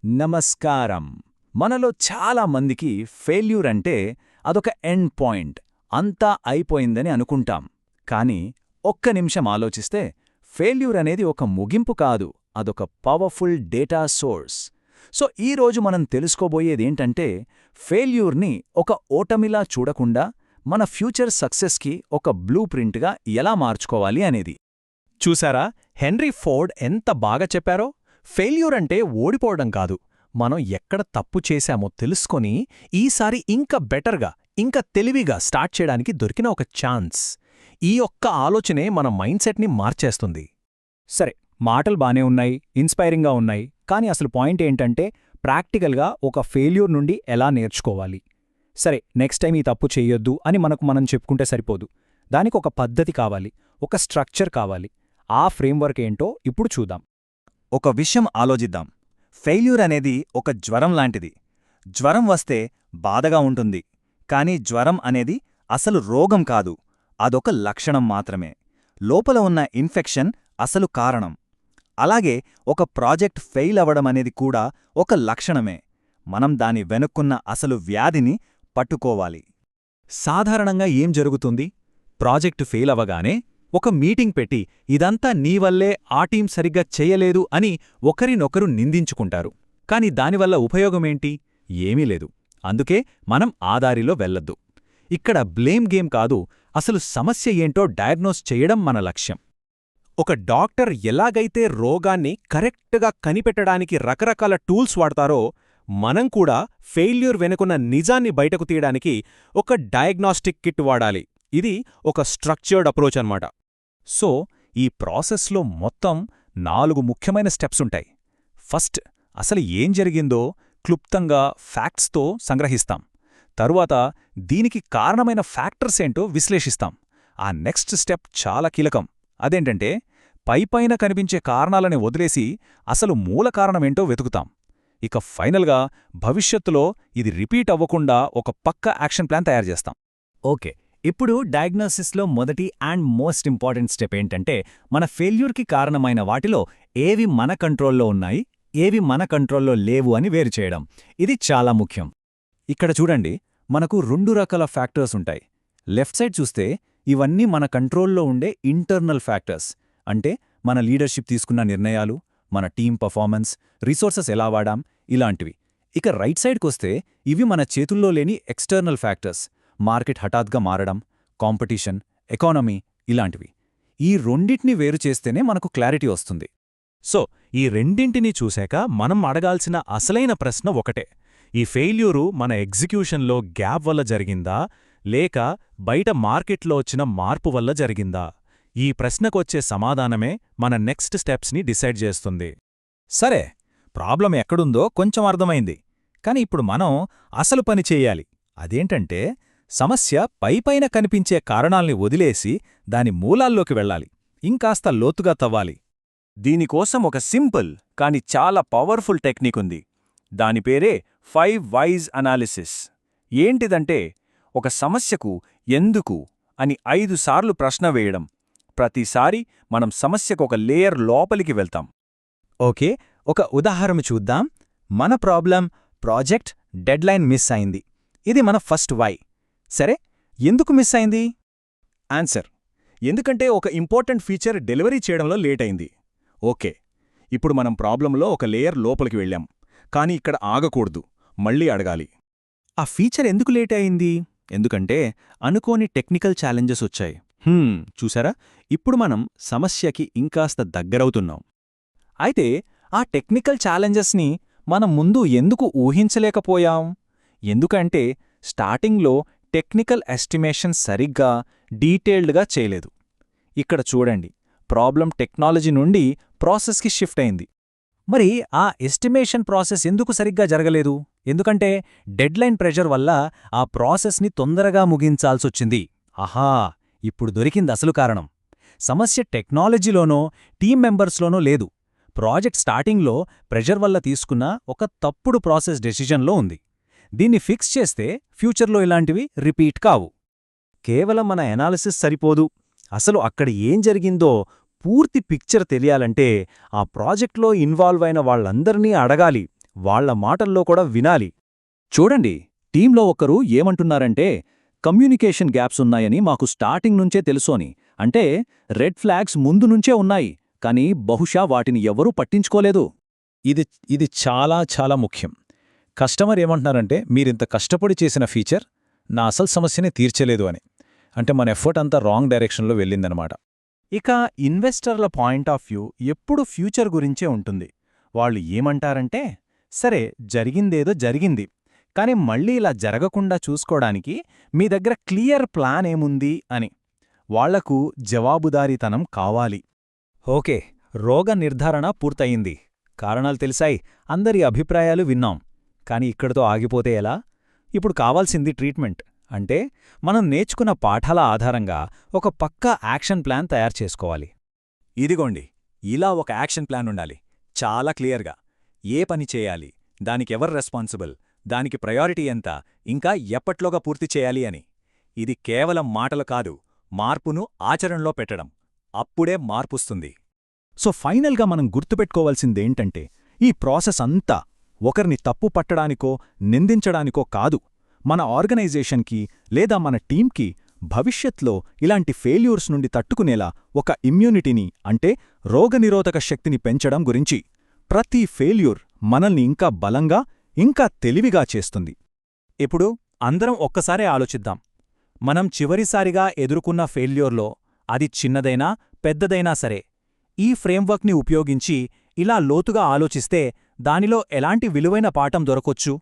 నమస్కారం. మనలో చాలా మందికి ఫెయిల్యూర్ అంటే అదొక ఎండ్ పాయింట్, అంతా అయిపోయిందని అనుకుంటాం. కానీ ఒక్క నిమిషం ఆలోచిస్తే ఫెయిల్యూర్ అనేది ఒక ముగింపు కాదు, అదొక పవర్ఫుల్ డేటా సోర్స్. సో ఈరోజు మనం తెలుసుకోబోయేదేంటంటే ఫెయిల్యూర్ని ఒక ఓటమిలా చూడకుండా మన ఫ్యూచర్ సక్సెస్కి ఒక బ్లూ ప్రింట్గా ఎలా మార్చుకోవాలి అనేది. చూసారా, హెన్రీ ఫోర్డ్ ఎంత బాగా చెప్పారో? ఫెయిల్యూర్ అంటే ఓడిపోవడం కాదు, మనం ఎక్కడ తప్పు చేశామో తెలుసుకొని ఈసారి ఇంకా బెటర్గా, ఇంకా తెలివిగా స్టార్ట్ చేయడానికి దొరికిన ఒక ఛాన్స్. ఈ ఒక్క ఆలోచనే మన మైండ్ సెట్ని మార్చేస్తుంది. సరే, మాటలు బానే ఉన్నాయి, ఇన్స్పైరింగ్గా ఉన్నాయి, కానీ అసలు పాయింట్ ఏంటంటే ప్రాక్టికల్గా ఒక ఫెయిల్యూర్ నుండి ఎలా నేర్చుకోవాలి. సరే, నెక్స్ట్ టైం ఈ తప్పు చెయ్యొద్దు అని మనం చెప్పుకుంటే సరిపోదు. దానికి ఒక పద్ధతి కావాలి, ఒక స్ట్రక్చర్ కావాలి. ఆ ఫ్రేమ్వర్క్ ఏంటో ఇప్పుడు చూద్దాం. ఒక విషయం ఆలోచిద్దాం. ఫెయిల్యూర్ అనేది ఒక జ్వరం లాంటిది. జ్వరం వస్తే బాధగా ఉంటుంది, కానీ జ్వరం అనేది అసలు రోగం కాదు, అదొక లక్షణం మాత్రమే. లోపల ఉన్న ఇన్ఫెక్షన్ అసలు కారణం. అలాగే ఒక ప్రాజెక్ట్ ఫెయిల్ అవ్వడమనేది కూడా ఒక లక్షణమే. మనం దాని వెనుక్కున్న అసలు వ్యాధిని పట్టుకోవాలి. సాధారణంగా ఏం జరుగుతుంది? ప్రాజెక్టు ఫెయిల్ అవ్వగానే ఒక మీటింగ్ పెట్టి ఇదంతా నీవల్లే, ఆ టీం సరిగ్గా చెయ్యలేదు అని ఒకరినొకరు నిందించుకుంటారు. కాని దానివల్ల ఉపయోగమేంటి? ఏమీ లేదు. అందుకే మనం ఆదారిలో వెళ్లొద్దు. ఇక్కడ బ్లేమ్ గేమ్ కాదు, అసలు సమస్య ఏంటో డయాగ్నోస్ చెయ్యడం మన లక్ష్యం. ఒక డాక్టర్ ఎలాగైతే రోగాన్ని కరెక్ట్గా కనిపెట్టడానికి రకరకాల టూల్స్ వాడతారో, మనం కూడా ఫెయిల్యూర్ వెనుకున్న నిజాన్ని బయటకు తీయడానికి ఒక డయాగ్నాస్టిక్ కిట్ వాడాలి. ఇది ఒక స్ట్రక్చర్డ్ అప్రోచ్ అన్నమాట. సో ఈ ప్రాసెస్లో మొత్తం 4 ముఖ్యమైన స్టెప్స్ ఉంటాయి. ఫస్ట్, అసలు ఏం జరిగిందో క్లుప్తంగా ఫ్యాక్ట్స్తో సంగ్రహిస్తాం. తరువాత దీనికి కారణమైన ఫ్యాక్టర్స్ ఏంటో విశ్లేషిస్తాం. ఆ నెక్స్ట్ స్టెప్ చాలా కీలకం. అదేంటంటే పైపైన కనిపించే కారణాలని వదిలేసి అసలు మూల కారణమేంటో వెతుకుతాం. ఇక ఫైనల్గా భవిష్యత్తులో ఇది రిపీట్ అవ్వకుండా ఒక పక్కా యాక్షన్ ప్లాన్ తయారుచేస్తాం. ఓకే, ఇప్పుడు డయాగ్నోసిస్లో మొదటి అండ్ మోస్ట్ ఇంపార్టెంట్ స్టెప్ ఏంటంటే మన ఫెయిల్యూర్కి కారణమైన వాటిలో ఏవి మన కంట్రోల్లో ఉన్నాయి, ఏవి మన కంట్రోల్లో లేవు అని వేరు చేయడం. ఇది చాలా ముఖ్యం. ఇక్కడ చూడండి, మనకు 2 రకాల ఫ్యాక్టర్స్ ఉంటాయి. లెఫ్ట్ సైడ్ చూస్తే ఇవన్నీ మన కంట్రోల్లో ఉండే ఇంటర్నల్ ఫ్యాక్టర్స్, అంటే మన లీడర్షిప్ తీసుకున్న నిర్ణయాలు, మన టీం పర్ఫార్మెన్స్, రిసోర్సెస్ ఎలా వాడాం, ఇలాంటివి. ఇక రైట్ సైడ్కొస్తే ఇవి మన చేతుల్లో లేని ఎక్స్టర్నల్ ఫ్యాక్టర్స్, మార్కెట్ హఠాత్గా మారడం, కాంపిటీషన్, ఎకానమీ, ఇలాంటివి. ఈ రెండింటిని వేరు చేస్తేనే మనకు క్లారిటీ వస్తుంది. సో ఈ రెండింటినీ చూశాక మనం అడగాల్సిన అసలైన ప్రశ్న ఒకటే: ఈ ఫెయిల్యూరు మన ఎగ్జిక్యూషన్లో గ్యాప్ వల్ల జరిగిందా, లేక బయట మార్కెట్లో వచ్చిన మార్పు వల్ల జరిగిందా? ఈ ప్రశ్నకొచ్చే సమాధానమే మన నెక్స్ట్ స్టెప్స్ని డిసైడ్ చేస్తుంది. సరే, ప్రాబ్లం ఎక్కడుందో కొంచెం అర్థమైంది. కాని ఇప్పుడు మనం అసలు పని చెయ్యాలి. అదేంటంటే సమస్య పైపైన కనిపించే కారణాల్ని వదిలేసి దాని మూలాల్లోకి వెళ్ళాలి, ఇంకాస్త లోతుగా తవ్వాలి. దీనికోసం ఒక సింపుల్ కాని చాలా పవర్ఫుల్ టెక్నిక్ ఉంది. దాని పేరే 5 వైజ్ అనాలిసిస్. ఏంటిదంటే ఒక సమస్యకు ఎందుకు అని 5 సార్లు ప్రశ్న వేయడం. ప్రతిసారి మనం సమస్యకు ఒక లేయర్ లోపలికి వెళ్తాం. ఓకే, ఒక ఉదాహరణ చూద్దాం. మన ప్రాజెక్ట్ డెడ్లైన్ మిస్ అయింది. ఇది మన ఫస్ట్ వై. సరే, ఎందుకు మిస్ అయింది? ఆన్సర్: ఎందుకంటే ఒక ఇంపార్టెంట్ ఫీచర్ డెలివరీ చేయడంలో లేట్ అయింది. ఓకే, ఇప్పుడు మనం ప్రాబ్లంలో ఒక లేయర్ లోపలికి వెళ్ళాం. కానీ ఇక్కడ ఆగకూడదు, మళ్ళీ అడగాలి. ఆ ఫీచర్ ఎందుకు లేట్ అయింది? ఎందుకంటే అనుకోని టెక్నికల్ ఛాలెంజెస్ వచ్చాయి. చూసారా, ఇప్పుడు మనం సమస్యకి ఇంకాస్త దగ్గరవుతున్నాం. అయితే ఆ టెక్నికల్ ఛాలెంజెస్ని మనం ముందు ఎందుకు ఊహించలేకపోయాం? ఎందుకంటే స్టార్టింగ్లో టెక్నికల్ ఎస్టిమేషన్ సరిగ్గా, డీటెయిల్డ్గా చేయలేదు. ఇక్కడ చూడండి, ప్రాబ్లం టెక్నాలజీ నుండి ప్రాసెస్కి షిఫ్ట్ అయింది. మరి ఆ ఎస్టిమేషన్ ప్రాసెస్ ఎందుకు సరిగ్గా జరగలేదు? ఎందుకంటే డెడ్లైన్ ప్రెషర్ వల్ల ఆ ప్రాసెస్ని తొందరగా ముగించాల్సొచ్చింది. ఆహా, ఇప్పుడు దొరికింది అసలు కారణం. సమస్య టెక్నాలజీలోనో టీం మెంబర్స్లోనో లేదు. ప్రాజెక్ట్ స్టార్టింగ్లో ప్రెషర్ వల్ల తీసుకున్న ఒక తప్పుడు ప్రాసెస్ డెసిషన్లో ఉంది. దీన్ని ఫిక్స్ చేస్తే ఫ్యూచర్లో ఇలాంటివి రిపీట్ కావు. కేవలం మన ఎనాలిసిస్ సరిపోదు. అసలు అక్కడ ఏం జరిగిందో పూర్తి పిక్చర్ తెలియాలంటే ఆ ప్రాజెక్ట్లో ఇన్వాల్వ్ అయిన వాళ్ళందరినీ అడగాలి, వాళ్ళ మాటల్లో కూడా వినాలి. చూడండి, టీంలో ఒకరు ఏమంటున్నారంటే, కమ్యూనికేషన్ గ్యాప్స్ ఉన్నాయని మాకు స్టార్టింగ్ నుంచే తెలుసోని. అంటే రెడ్ ఫ్లాగ్స్ ముందు నుంచే ఉన్నాయి, కానీ బహుశా వాటిని ఎవరూ పట్టించుకోలేదు. ఇది చాలా చాలా ముఖ్యం. కస్టమర్ ఏమంటున్నారంటే, మీరింత కష్టపడి చేసిన ఫీచర్ నా అసలు సమస్యనే తీర్చలేదు అని. అంటే మన ఎఫర్ట్ అంతా రాంగ్ డైరెక్షన్లో వెళ్ళిందనమాట. ఇక ఇన్వెస్టర్ల పాయింట్ ఆఫ్ వ్యూ ఎప్పుడు ఫ్యూచర్ గురించే ఉంటుంది. వాళ్ళు ఏమంటారంటే, సరే జరిగిందేదో జరిగింది, కాని మళ్ళీ ఇలా జరగకుండా చూసుకోడానికి మీ దగ్గర క్లియర్ ప్లాన్ ఏముంది అని. వాళ్లకు జవాబుదారీతనం కావాలి. ఓకే, రోగ నిర్ధారణ పూర్తయింది, కారణాలు తెలిసాయి, అందరి అభిప్రాయాలు విన్నాం. కాని ఇక్కడితో ఆగిపోతే ఎలా? ఇప్పుడు కావాల్సింది ట్రీట్మెంట్. అంటే మనం నేర్చుకున్న పాఠాల ఆధారంగా ఒక పక్కా యాక్షన్ ప్లాన్ తయారు చేసుకోవాలి. ఇదిగోండి, ఇలా ఒక యాక్షన్ ప్లాన్ ఉండాలి. చాలా క్లియర్గా ఏ పని చేయాలి, దానికెవరు రెస్పాన్సిబుల్, దానికి ప్రయారిటీ ఎంత, ఇంకా ఎప్పట్లోగా పూర్తి చేయాలి అని. ఇది కేవలం మాటలు కాదు, మార్పును ఆచరణలో పెట్టడం. అప్పుడే మార్పుస్తుంది. సో ఫైనల్గా మనం గుర్తుపెట్టుకోవాల్సిందేంటంటే, ఈ ప్రాసెస్ అంతా ఒకరిని తప్పు పట్టడానికో నిందించడానికో కాదు, మన ఆర్గనైజేషన్కి లేదా మన టీంకి భవిష్యత్లో ఇలాంటి ఫెయిల్యూర్స్ నుండి తట్టుకునేలా ఒక ఇమ్యూనిటీని, అంటే రోగనిరోధక శక్తిని పెంచడం గురించి. ప్రతి ఫెయిల్యూర్ మనల్ని ఇంకా బలంగా, ఇంకా తెలివిగా చేస్తుంది. ఇప్పుడు అందరం ఒక్కసారే ఆలోచిద్దాం. మనం చివరిసారిగా ఎదుర్కొన్న ఫెయిల్యూర్లో, అది చిన్నదైనా పెద్దదైనా సరే, ఈ ఫ్రేమ్వర్క్ని ఉపయోగించి ఇలా లోతుగా ఆలోచిస్తే దానిలో ఎలాంటి విలువైన పాఠం దొరకొచ్చు?